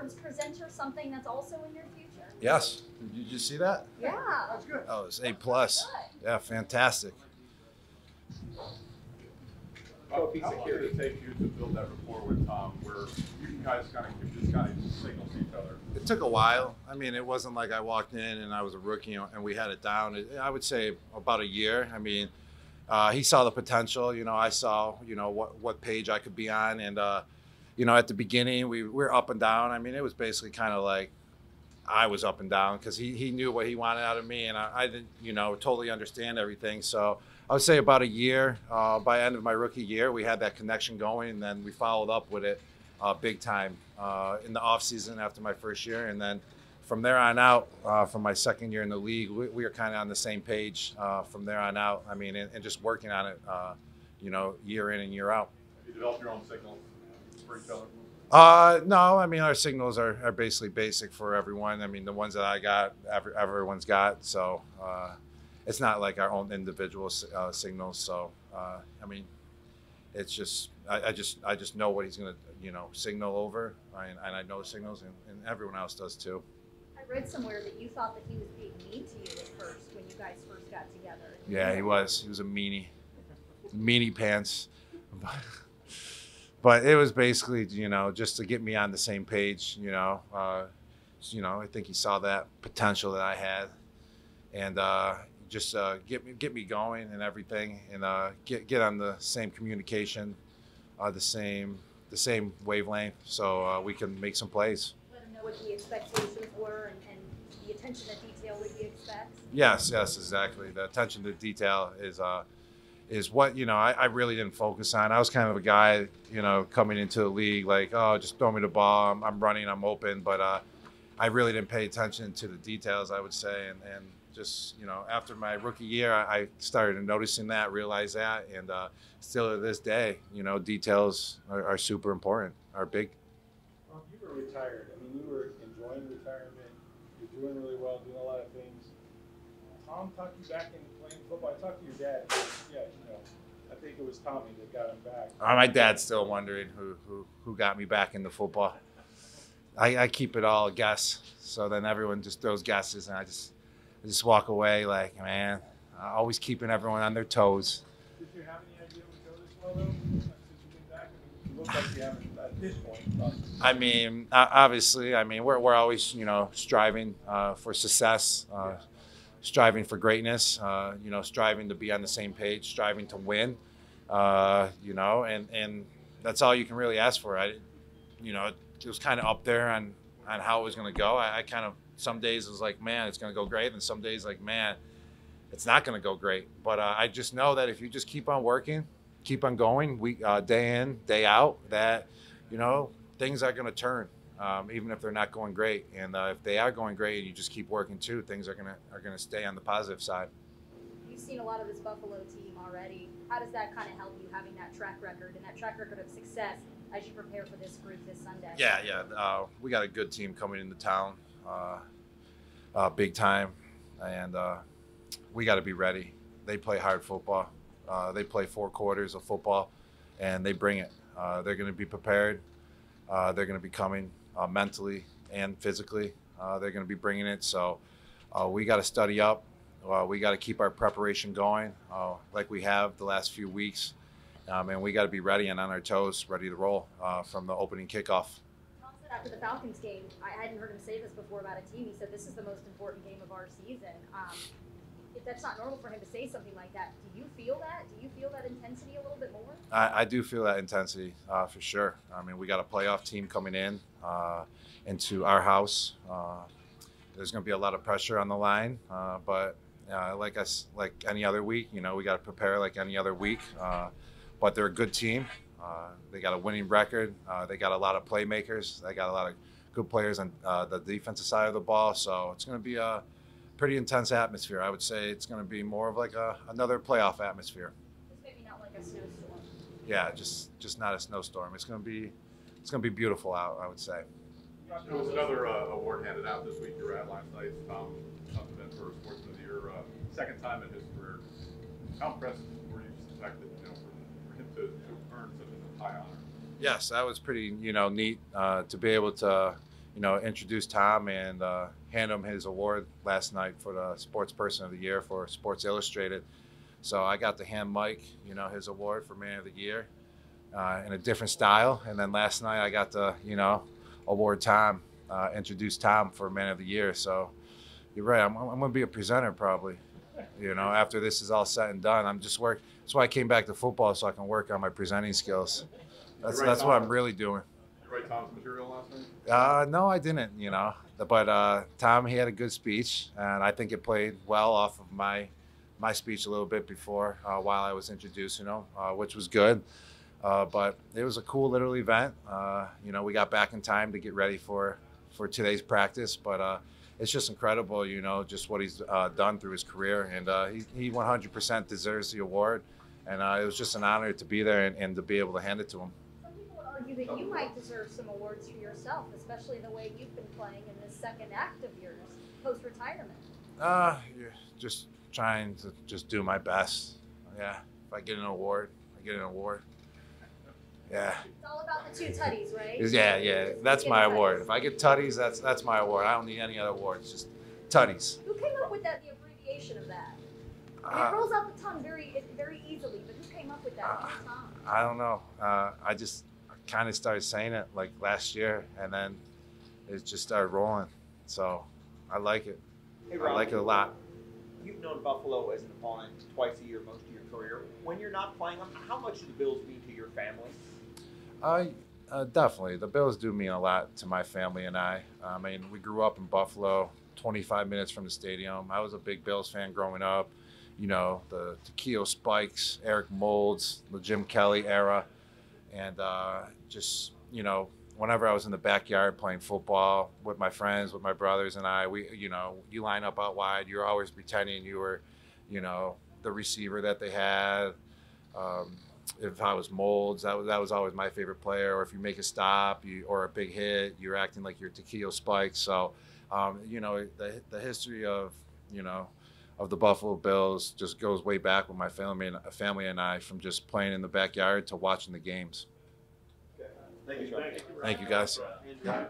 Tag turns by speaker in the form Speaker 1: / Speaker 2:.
Speaker 1: awards presenter something that's also in your future?
Speaker 2: Yes. Did you see that?
Speaker 1: Yeah. That's good.
Speaker 2: Oh, it's A+. Yeah, fantastic.
Speaker 3: How long did it take you to build that rapport with Tom, where you guys kind of signals to each other?
Speaker 2: It took a while. I mean, it wasn't like I walked in and I was a rookie and we had it down. I would say about a year. I mean, he saw the potential. You know, I saw, you know, what page I could be on. And, you know, at the beginning, we were up and down. I mean, it was basically kind of like I was up and down because he knew what he wanted out of me. And I didn't, you know, totally understand everything. So I would say about a year. By the end of my rookie year, we had that connection going. And then we followed up with it big time in the offseason after my first year. And then from there on out, from my second year in the league, we were kind of on the same page from there on out. I mean, and just working on it, you know, year in and year out.
Speaker 3: Have you developed your own signals for each other?
Speaker 2: No, I mean, our signals are basically basic for everyone. I mean, the ones that I got, everyone's got. So it's not like our own individual signals. So, I mean, it's just, I just know what he's going to, you know, signal over. And I know the signals, and everyone else does too.
Speaker 1: I read somewhere that you thought that he was being mean to you at first when you guys first got together.
Speaker 2: Yeah, he was. He was a meanie. Meanie pants. But it was basically, you know, just to get me on the same page, you know. I think he saw that potential that I had, and just get me going and everything, and get on the same communication, the same wavelength, so we can make some plays.
Speaker 1: Let him know what the expectations were and the attention to detail that he expects.
Speaker 2: Yes, exactly. The attention to detail is what, you know, I really didn't focus on. I was kind of a guy, you know, coming into the league like, oh, just throw me the ball. I'm running, I'm open. But I really didn't pay attention to the details, I would say. And just, you know, after my rookie year, I started noticing that, realized that. And still to this day, you know, details are super important, are big.
Speaker 4: Well, you were retired. I mean, you were enjoying retirement. You're doing really well, doing a lot of things. Tom talked you back into playing football. I talked to your dad. Yeah, you know, I think it was Tommy that got him back.
Speaker 2: My dad's still wondering who got me back into football. I keep it all a guess, so then everyone just throws guesses, and I just walk away like, man, always keeping everyone on their toes.
Speaker 4: Did you have any idea it would go this well, though, since you've been back? I mean, you look like you haven't at this point.
Speaker 2: I mean, obviously, I mean, we're always, you know, striving for success. Striving for greatness, you know, striving to be on the same page, striving to win, you know, and that's all you can really ask for. You know, it was kind of up there on how it was going to go. I kind of, some days it was like, man, it's going to go great. And some days like, man, it's not going to go great. But I just know that if you just keep on working, keep on going, day in, day out, that, you know, things are going to turn. Even if they're not going great, and if they are going great, and you just keep working too, things are gonna stay on the positive side.
Speaker 1: You've seen a lot of this Buffalo team already. How does that kind of help you, having that track record and that track record of success as you prepare for this group this Sunday?
Speaker 2: Yeah. We got a good team coming into town, big time, and we got to be ready. They play hard football. They play 4 quarters of football, and they bring it. They're going to be prepared. They're going to be coming mentally and physically. They're going to be bringing it. So we got to study up. We got to keep our preparation going like we have the last few weeks. And we got to be ready and on our toes, ready to roll from the opening kickoff.
Speaker 1: Tom said after the Falcons game, I hadn't heard him say this before about a team. He said, this is the most important game of our season. If that's not normal for him to say something like that, do you feel that? Do you feel that intensity a little bit more?
Speaker 2: I do feel that intensity for sure. I mean, we got a playoff team coming into our house. There's going to be a lot of pressure on the line, but like any other week, you know, we got to prepare like any other week. But they're a good team. They got a winning record. They got a lot of playmakers. They got a lot of good players on the defensive side of the ball. So it's going to be a pretty intense atmosphere. I would say it's going to be more of like another playoff atmosphere.
Speaker 1: It's maybe not like a snowstorm.
Speaker 2: Yeah, just not a snowstorm. It's going to be beautiful out, I would say.
Speaker 3: There was another award handed out this week. You were at last night. Tom event for Sportsman of the Year, second time in his career. How impressed were you just the fact that, you know, for him to earn such a high honor?
Speaker 2: Yes, that was pretty, you know, neat to be able to, introduce Tom and hand him his award last night for the Sports Person of the Year for Sports Illustrated. So I got to hand Mike, his award for Man of the Year in a different style. And then last night I got to, award Tom, introduce Tom for Man of the Year. So you're right. I'm going to be a presenter probably, after this is all said and done. I'm just working. That's why I came back to football, so I can work on my presenting skills. That's what I'm really doing.
Speaker 3: Did you write Tom's material last night?
Speaker 2: No, I didn't, But Tom, he had a good speech, and I think it played well off of my speech a little bit before while I was introducing him, which was good. But it was a cool little event. We got back in time to get ready for today's practice, but it's just incredible, just what he's done through his career, and he 100% deserves the award, and it was just an honor to be there and to be able to hand it to him.
Speaker 1: Some people would argue that you might deserve some awards for yourself, especially the way you've been playing in this second act of yours, post-retirement.
Speaker 2: Just trying to just do my best. Yeah, if I get an award, I get an award. Yeah.
Speaker 1: It's all about the 2 tutties, right?
Speaker 2: Yeah. That's my award. If I get tutties, that's my award. I don't need any other awards. Just tutties.
Speaker 1: Who came up with that? The abbreviation of that? It rolls out the tongue very easily, but who came up with that? Tom.
Speaker 2: I don't know. I just kind of started saying it like last year, and then it just started rolling. So I like it.
Speaker 5: Hey, Rob,
Speaker 2: I like it a lot.
Speaker 5: You've known Buffalo as an opponent twice a year most of your career. When you're not playing them, how much do the Bills mean to your family?
Speaker 2: Definitely. The Bills do mean a lot to my family and I. I mean, we grew up in Buffalo, 25 minutes from the stadium. I was a big Bills fan growing up. The Takeo Spikes, Eric Moulds, the Jim Kelly era. And whenever I was in the backyard playing football with my friends, with my brothers and I, you line up out wide. You're always pretending you were, the receiver that they had. If I was Moulds, that was always my favorite player. Or if you make a stop or a big hit, you're acting like you're Takeo Spikes. So, the history of the Buffalo Bills just goes way back with my family and I, from just playing in the backyard to watching the games.
Speaker 5: Thank you, Sean.
Speaker 2: Thank you, guys.
Speaker 5: And